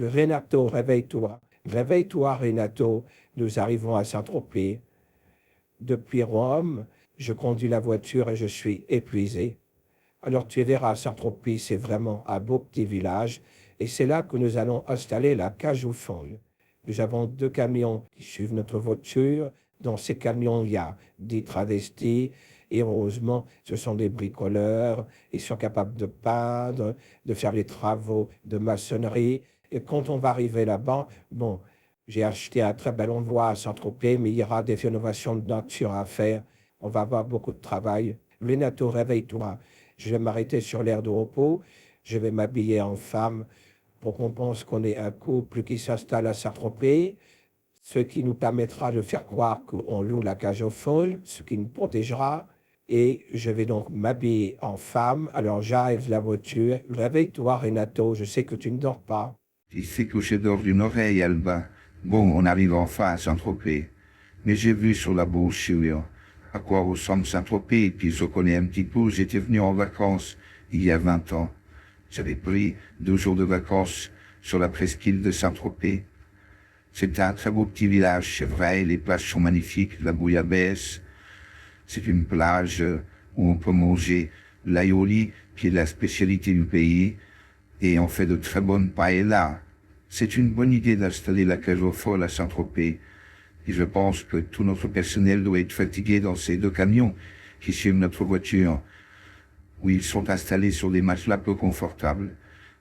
Renato, réveille-toi. Réveille-toi, Renato. Nous arrivons à Saint-Tropez. Depuis Rome, je conduis la voiture et je suis épuisé. Alors tu verras, Saint-Tropez, c'est vraiment un beau petit village. Et c'est là que nous allons installer la cage aux folles. Nous avons 2 camions qui suivent notre voiture. Dans ces camions, il y a des travestis. Et heureusement, ce sont des bricoleurs. Ils sont capables de peindre, de faire les travaux de maçonnerie. Et quand on va arriver là-bas, bon, j'ai acheté un très bel endroit à Saint-Tropez, mais il y aura des rénovations de nature à faire. On va avoir beaucoup de travail. Renato, réveille-toi. Je vais m'arrêter sur l'aire de repos. Je vais m'habiller en femme pour qu'on pense qu'on est un couple qui s'installe à Saint-Tropez, ce qui nous permettra de faire croire qu'on loue la cage aux folles, ce qui nous protégera. Et je vais donc m'habiller en femme. Alors j'arrive la voiture. Réveille-toi, Renato. Je sais que tu ne dors pas. Il fait que je dors d'une oreille, Alba. Bon, on arrive enfin à Saint-Tropez. Mais j'ai vu sur la brochure à quoi ressemble Saint-Tropez, et puis je connais un petit peu. J'étais venu en vacances il y a 20 ans. J'avais pris 2 jours de vacances sur la presqu'île de Saint-Tropez. C'est un très beau petit village, c'est vrai, les plages sont magnifiques, la bouillabaisse. C'est une plage où on peut manger l'aioli, qui est la spécialité du pays, et on fait de très bonnes paellas. C'est une bonne idée d'installer la cage aux folles à Saint-Tropez. Et je pense que tout notre personnel doit être fatigué dans ces 2 camions qui suivent notre voiture, où ils sont installés sur des matelas peu confortables.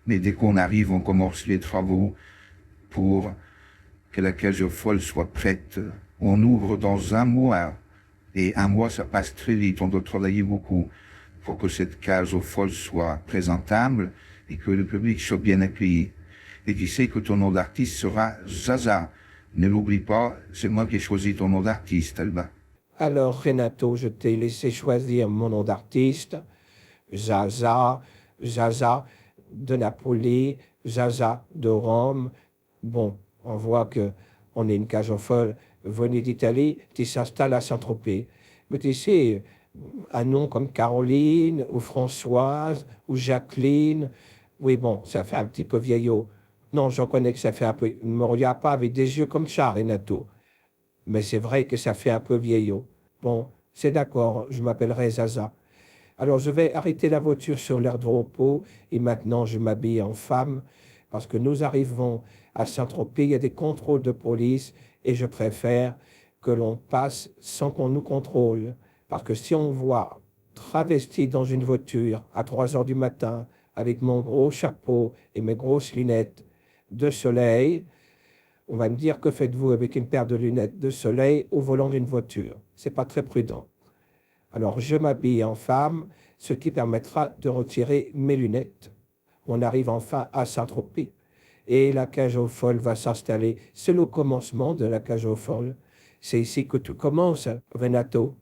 Mais dès qu'on arrive, on commence les travaux pour que la cage aux folles soit prête. On ouvre dans 1 mois. Et 1 mois, ça passe très vite. On doit travailler beaucoup pour que cette cage aux folles soit présentable et que le public soit bien accueilli. Et tu sais que ton nom d'artiste sera Zaza. Ne l'oublie pas, c'est moi qui ai choisi ton nom d'artiste, Alba. Alors, Renato, je t'ai laissé choisir mon nom d'artiste. Zaza, Zaza de Napoli, Zaza de Rome. Bon, on voit que on est une cage aux folles venue d'Italie qui s'installe à Saint-Tropez. Mais tu sais, un nom comme Caroline ou Françoise ou Jacqueline, oui, bon, ça fait un petit peu vieillot. Non, je reconnais que ça fait un peu. Ne me regarde pas avec des yeux comme ça, Renato. Mais c'est vrai que ça fait un peu vieillot. Bon, c'est d'accord, je m'appellerai Zaza. Alors, je vais arrêter la voiture sur l'aire de repos et maintenant je m'habille en femme parce que nous arrivons à Saint-Tropez, il y a des contrôles de police et je préfère que l'on passe sans qu'on nous contrôle. Parce que si on voit travesti dans une voiture à 3 heures du matin avec mon gros chapeau et mes grosses lunettes de soleil, on va me dire que faites-vous avec une paire de lunettes de soleil au volant d'une voiture. C'est pas très prudent. Alors, je m'habille en femme, ce qui permettra de retirer mes lunettes. On arrive enfin à Saint-Tropez. Et la cage aux folles va s'installer. C'est le commencement de la cage aux folles. C'est ici que tout commence, Renato.